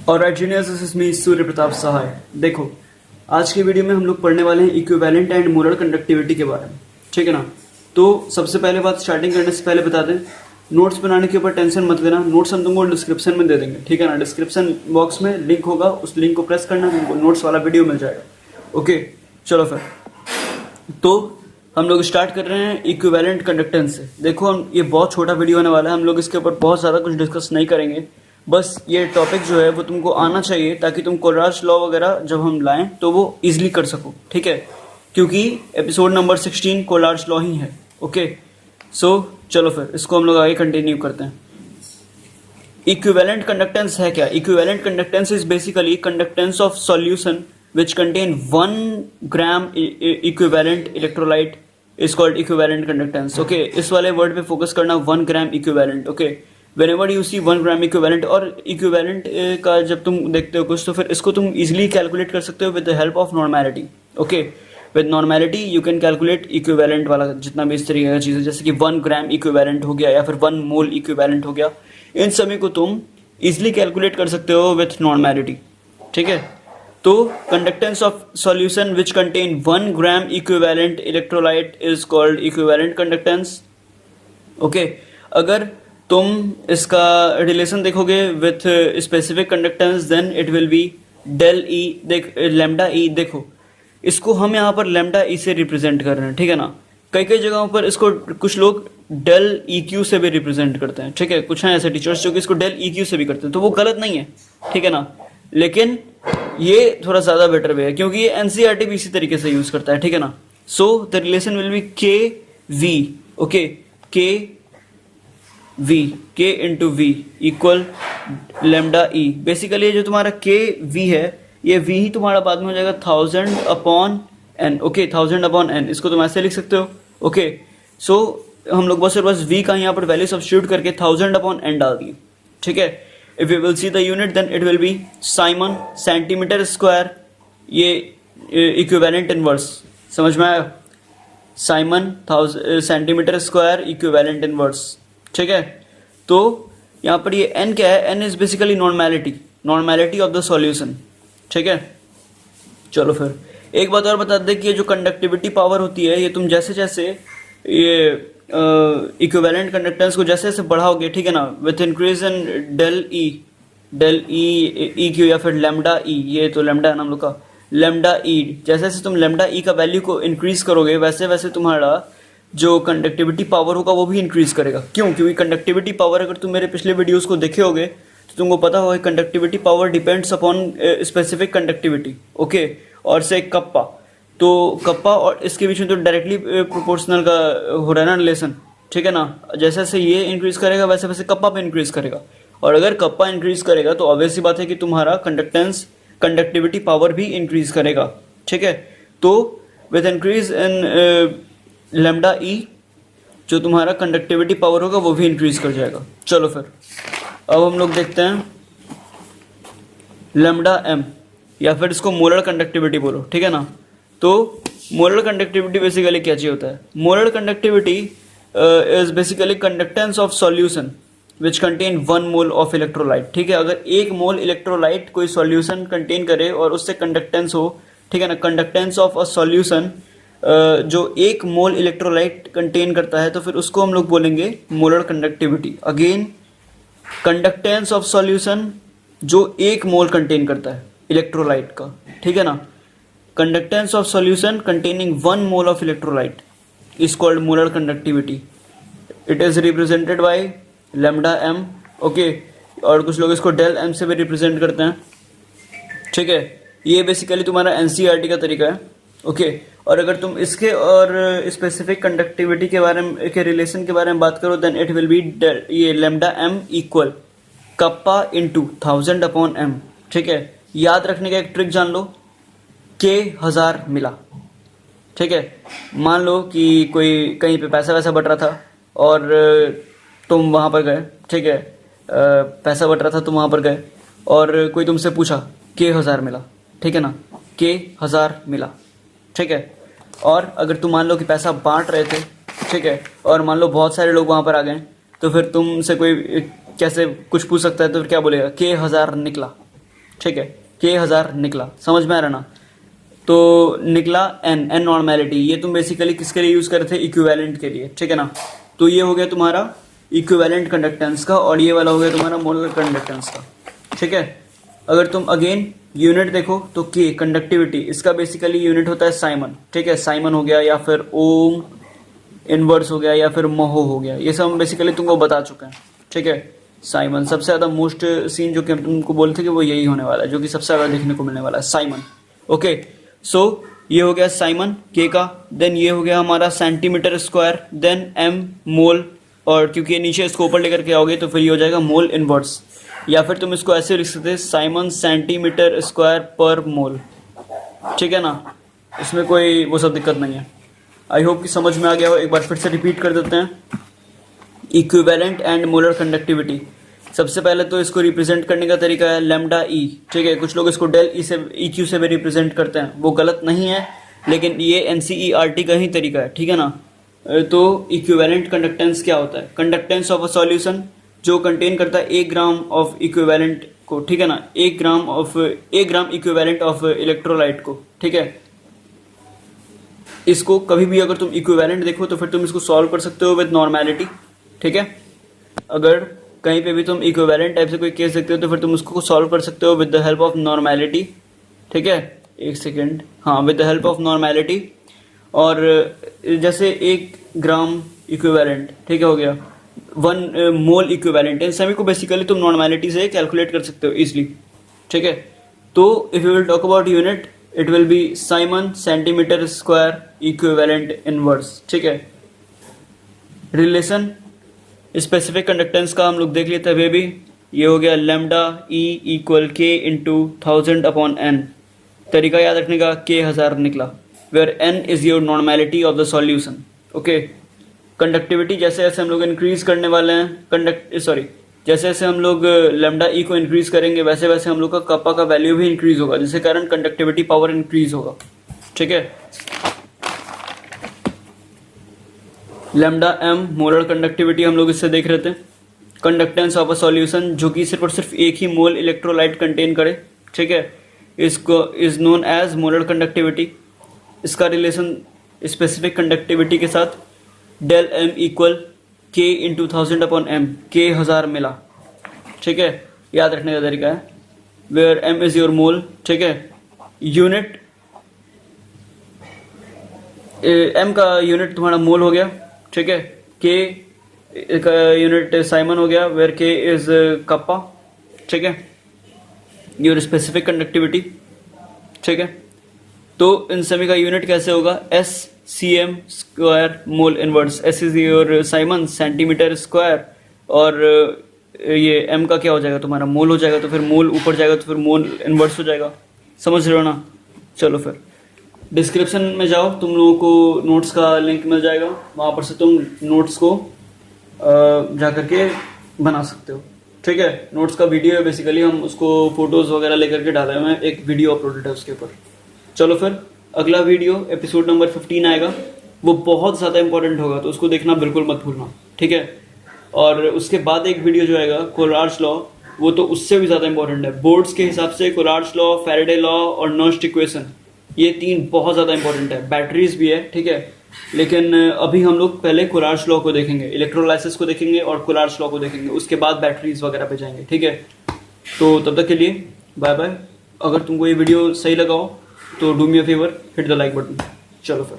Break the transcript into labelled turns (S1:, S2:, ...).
S1: और engineers this is me Surya Pratap सहाय। देखो, आज की वीडियो में हम लोग पढ़ने वाले हैं इक्विवेलेंट एंड मोलर कंडक्टिविटी के बारे में, ठीक है ना। तो सबसे पहले बात स्टार्टिंग करने से पहले बता दें, नोट्स बनाने के ऊपर टेंशन मत लेना, नोट्स हम तुमको डिस्क्रिप्शन में दे देंगे, ठीक है ना। डिस्क्रिप्शन बॉक्स में लिंक होगा, उस लिंक को प्रेस करना, तुमको नोट्स वाला वीडियो मिल जाएगा। ओके, चलो फिर तो हम लोग स्टार्ट कर रहे हैं इक्विवेलेंट कंडक्टेंस से। देखो, हम ये बहुत छोटा वीडियो होने वाला है, हम लोग इसके ऊपर बहुत ज़्यादा कुछ डिस्कस नहीं करेंगे। बस ये टॉपिक जो है वो तुमको आना चाहिए ताकि तुम कोलराज लॉ वगैरह जब हम लाएं तो वो इजीली कर सको, ठीक है। क्योंकि एपिसोड नंबर 16 कोलराज लॉ ही है। ओके, सो चलो फिर इसको हम लोग आगे कंटिन्यू करते हैं। इक्विवेलेंट कंडक्टेंस है क्या? Equivalent conductance is basically conductance of solution which contain 1 gram equivalent electrolyte is called equivalent conductance. Okay, इस वाले वर्ड पे फोकस करना, 1 gram equivalent. Okay, whenever you see 1 gram equivalent और equivalent का जब तुम देखते हो कुछ तो फिर इसको तुम easily calculate कर सकते हो with the help of normality. Okay, with normality you can calculate equivalent वाला जितना भी इस तरीके का चीज़ है, जैसे कि 1 gram equivalent हो गया या फिर 1 mole equivalent हो गया, इन सभी को तुम easily calculate कर सकते हो with normality, ठीक है। तो conductance of solution which contain 1 gram equivalent electrolyte is called equivalent conductance. Okay, अगर तुम इसका रिलेशन देखोगे with specific conductance then it will be del E, देख लैम्डा ई। देखो, इसको हम यहाँ पर लैम्डा ई से रिप्रेजेंट कर रहे हैं, ठीक है ना। कई कई जगहों पर इसको कुछ लोग डेल ई क्यू से भी रिप्रेजेंट करते हैं, ठीक है। कुछ हैं ऐसे टीचर्स जो कि इसको डेल ई क्यू से भी करते हैं, तो वो गलत नहीं है, ठीक है ना। लेकिन ये थोड़ा ज़्यादा बेटर वे है क्योंकि ये एनसीईआरटी भी इसी तरीके से यूज़ करता है, ठीक है ना। So the relation will be K V. Okay, K V, K into V equal lambda E. Basically जो तुम्हारा के वी है, ये वी ही तुम्हारा बाद में हो जाएगा 1000 upon N. Okay, 1000 upon N, इसको तुम ऐसे लिख सकते हो। ओके, सो हम लोग बस वी का यहाँ पर वैल्यू सब्स्टिट्यूट करके 1000 अपॉन एन डाल दिए, ठीक है। If you will see the unit then it will be Simon centimetre square, ये इक्विवेलेंट इनवर्स, समझ में आया? Simon centimetre square equivalent inverse, ठीक है। तो यहाँ पर ये n क्या है? n is basically normality of the solution, ठीक है। चलो फिर एक बात और बता दें कि ये जो कंडक्टिविटी पावर होती है, ये तुम जैसे जैसे ये इक्विवेलेंट कंडक्टेंस को जैसे जैसे बढ़ाओगे, ठीक है ना, with increase in del E Q या फिर लेमडा ई, ये तो लेमडा है ना हम लोग का, लेमडा ई, जैसे जैसे तुम लेमडा ई का वैल्यू को इंक्रीज करोगे वैसे वैसे तुम्हारा जो कंडक्टिविटी पावर होगा वो भी इंक्रीज करेगा। क्यों? क्योंकि कंडक्टिविटी पावर, अगर तुम मेरे पिछले वीडियोस को देखे होगे तो तुमको पता होगा conductivity power depends upon specific conductivity. Okay, और से कप्पा, तो कप्पा और इसके बीच में तो डायरेक्टली प्रोपोर्शनल का हो रहा है ना रिलेशन, ठीक है ना। जैसे जैसे ये इंक्रीज करेगा वैसे वैसे कप्पा पे इंक्रीज करेगा, और अगर कप्पा इंक्रीज करेगा तो ऑब्वियस सी बात है कि तुम्हारा कंडक्टिविटी पावर भी इंक्रीज करेगा, ठीक है। तो विद इंक्रीज इन लेमडा ई जो तुम्हारा कंडक्टिविटी पावर होगा वो भी इंक्रीज कर जाएगा। चलो फिर अब हम लोग देखते हैं लेमडा एम, या फिर इसको मोलर कंडक्टिविटी बोलो, ठीक है ना। तो मोलर कंडक्टिविटी बेसिकली क्या चीज़ होता है? Molar conductivity is basically conductance of solution which contain 1 mole of electrolyte, ठीक है। अगर 1 मोल इलेक्ट्रोलाइट कोई सॉल्यूशन कंटेन करे और उससे कंडक्टेंस हो, ठीक है ना, कंडक्टेंस ऑफ अ सॉल्यूशन जो 1 मोल इलेक्ट्रोलाइट कंटेन करता है तो फिर उसको हम लोग बोलेंगे molar conductivity. Again, conductance of solution जो 1 मोल कंटेन करता है इलेक्ट्रोलाइट का, ठीक है ना। Conductance of solution containing 1 mole of electrolyte is called molar conductivity. It is represented by lambda M. Okay, और कुछ लोग इसको डेल एम से भी रिप्रेजेंट करते हैं, ठीक है। ये बेसिकली तुम्हारा एनसीईआरटी का तरीका है। ओके, और अगर तुम इसके और स्पेसिफिक कंडक्टिविटी के बारे में के रिलेशन के बारे में बात करो देन इट विल बी ये lambda M equal kappa into 1000 upon M, ठीक है। याद रखने का एक ट्रिक जान लो, के 1000 मिला, ठीक है। मान लो कि कोई कहीं पे पैसा वैसा बट रहा था और तुम वहाँ पर गए, ठीक है, पैसा बट रहा था तुम वहाँ पर गए और कोई तुमसे पूछा के 1000 मिला, ठीक है ना, के 1000 मिला, ठीक है। और अगर तुम मान लो कि पैसा बांट रहे थे, ठीक है, और मान लो बहुत सारे लोग वहाँ पर आ गए, तो फिर तुमसे कोई कैसे कुछ पूछ सकता है तो फिर क्या बोलेगा? के 1000 निकला, ठीक है, के 1000 निकला, समझ में आ रहा ना। तो निकला एन नॉर्मेलिटी, ये तुम बेसिकली किसके लिए यूज करते थे, इक्विवेलेंट के लिए, ठीक है ना। तो ये हो गया तुम्हारा इक्विवेलेंट कंडक्टेंस का, और ये वाला हो गया तुम्हारा मोलर कंडक्टेंस का, ठीक है। अगर तुम अगेन यूनिट देखो तो के कंडक्टिविटी, इसका बेसिकली यूनिट होता है साइमन, ठीक है। साइमन हो गया या फिर ओम इनवर्स हो गया या फिर मोहो हो गया, ये सब बेसिकली तुमको बता चुके हैं, ठीक है। साइमन सबसे ज़्यादा मोस्ट सीन जो कि हम तुमको बोलते कि वो यही होने वाला है, जो कि सबसे ज़्यादा देखने को मिलने वाला है, साइमन। ओके, सो ये हो गया साइमन के का। देन ये हो गया हमारा सेंटीमीटर स्क्वायर, देन एम मोल, और क्योंकि ये नीचे इसको ऊपर लेकर के आओगे तो फिर ये हो जाएगा मोल इनवर्स, या फिर तुम इसको ऐसे लिख सकते हैं साइमन सेंटीमीटर स्क्वायर पर मोल, ठीक है ना। इसमें कोई वो सब दिक्कत नहीं है। आई होप कि समझ में आ गया हो। एक बार फिर से रिपीट कर देते हैं। इक्विवेलेंट एंड मोलर कंडक्टिविटी, सबसे पहले तो इसको रिप्रेजेंट करने का तरीका है लैम्डा ई, ठीक है। कुछ लोग इसको डेल ई से ई क्यू से भी रिप्रेजेंट करते हैं, वो गलत नहीं है, लेकिन ये एनसीईआरटी का ही तरीका है, ठीक है ना। तो इक्विवेलेंट कंडक्टेंस क्या होता है, कंडक्टेंस ऑफ अ सॉल्यूशन जो कंटेन करता है 1 ग्राम ऑफ इक्विवेलेंट को, ठीक है ना, 1 ग्राम इक्विवेलेंट ऑफ इलेक्ट्रोलाइट को, ठीक है। इसको कभी भी अगर तुम इक्विवेलेंट देखो तो फिर तुम इसको सॉल्व कर सकते हो विद नॉर्मेलिटी, ठीक है। अगर कहीं पे भी तुम इक्विवेलेंट टाइप से कोई केस देखते हो तो फिर तुम उसको सॉल्व कर सकते हो with the help of normality, ठीक है। एक सेकेंड, हाँ, with the help of normality. और जैसे 1 ग्राम इक्विवेलेंट, ठीक है, हो गया 1 मोल इक्विवेलेंट, इन सभी को बेसिकली तुम नॉर्मेलिटी से कैलकुलेट कर सकते हो इजिली, ठीक है। तो if you will talk about unit, it will B Simon centimetre square equivalent inverse, ठीक है। रिलेशन स्पेसिफिक कंडक्टेंस का हम लोग देख लेते हैं अभी भी। ये हो गया lambda E equal K into 1000 upon N, तरीका याद रखने का, के 1000 निकला, where N is your normality of the solution, okay. Conductivity जैसे जैसे हम लोग इंक्रीज करने वाले हैं, जैसे जैसे हम लोग लैम्डा ई को इंक्रीज करेंगे वैसे वैसे हम लोग का कप्पा का वैल्यू भी इंक्रीज होगा, जिसके कारण कंडक्टिविटी पावर इंक्रीज होगा, ठीक है। लैम्डा एम मोलर कंडक्टिविटी हम लोग इससे देख रहे थे। कंडक्टेंस ऑफ अ सॉल्यूशन जो कि सिर्फ और सिर्फ एक ही मोल इलेक्ट्रोलाइट कंटेन करे, ठीक है, इसको is known as molar conductivity. इसका रिलेशन स्पेसिफिक कंडक्टिविटी के साथ del M equal K into 1000 upon M, K 1000 मिला, ठीक है, याद रखने का तरीका है, वेयर एम इज योर मोल, ठीक है। यूनिट एम का यूनिट तुम्हारा मोल हो गया, ठीक है। के का यूनिट साइमन हो गया, वेयर के इज कप्पा, ठीक है, योर स्पेसिफिक कंडक्टिविटी, ठीक है। तो इन सभी का यूनिट कैसे होगा, S C M square mole inverse, S is your siemens centimetre square, और ये एम का क्या हो जाएगा तुम्हारा मोल हो जाएगा, तो फिर मोल ऊपर जाएगा तो फिर मोल इनवर्स हो जाएगा, समझ रहे हो ना। चलो फिर डिस्क्रिप्शन में जाओ, तुम लोगों को नोट्स का लिंक मिल जाएगा, वहाँ पर से तुम नोट्स को जा करके बना सकते हो, ठीक है। नोट्स का वीडियो है, बेसिकली हम उसको फोटोज़ वगैरह लेकर के डाले हुए हैं, एक वीडियो अपलोडेड है उसके ऊपर। चलो फिर अगला वीडियो एपिसोड नंबर 15 आएगा, वो बहुत ज़्यादा इंपॉर्टेंट होगा, तो उसको देखना बिल्कुल मत भूलना, ठीक है। और उसके बाद एक वीडियो जो आएगा कोलार्ड्स लॉ, वो तो उससे भी ज़्यादा इंपॉर्टेंट है बोर्ड्स के हिसाब से। कोलार्ड्स लॉ, फैराडे लॉ और नर्स्ट इक्वेशन, ये 3 बहुत ज़्यादा इंपॉर्टेंट है। बैटरीज भी है, ठीक है, लेकिन अभी हम लोग पहले कोलार्ड्स लॉ को देखेंगे, इलेक्ट्रोलाइसिस को देखेंगे और कोलार्ड्स लॉ को देखेंगे, उसके बाद बैटरीज वगैरह पे जाएंगे, ठीक है। तो तब तक के लिए बाय बाय। अगर तुमको ये वीडियो सही लगा हो तो do me a favour, hit the like button. चलो फिर।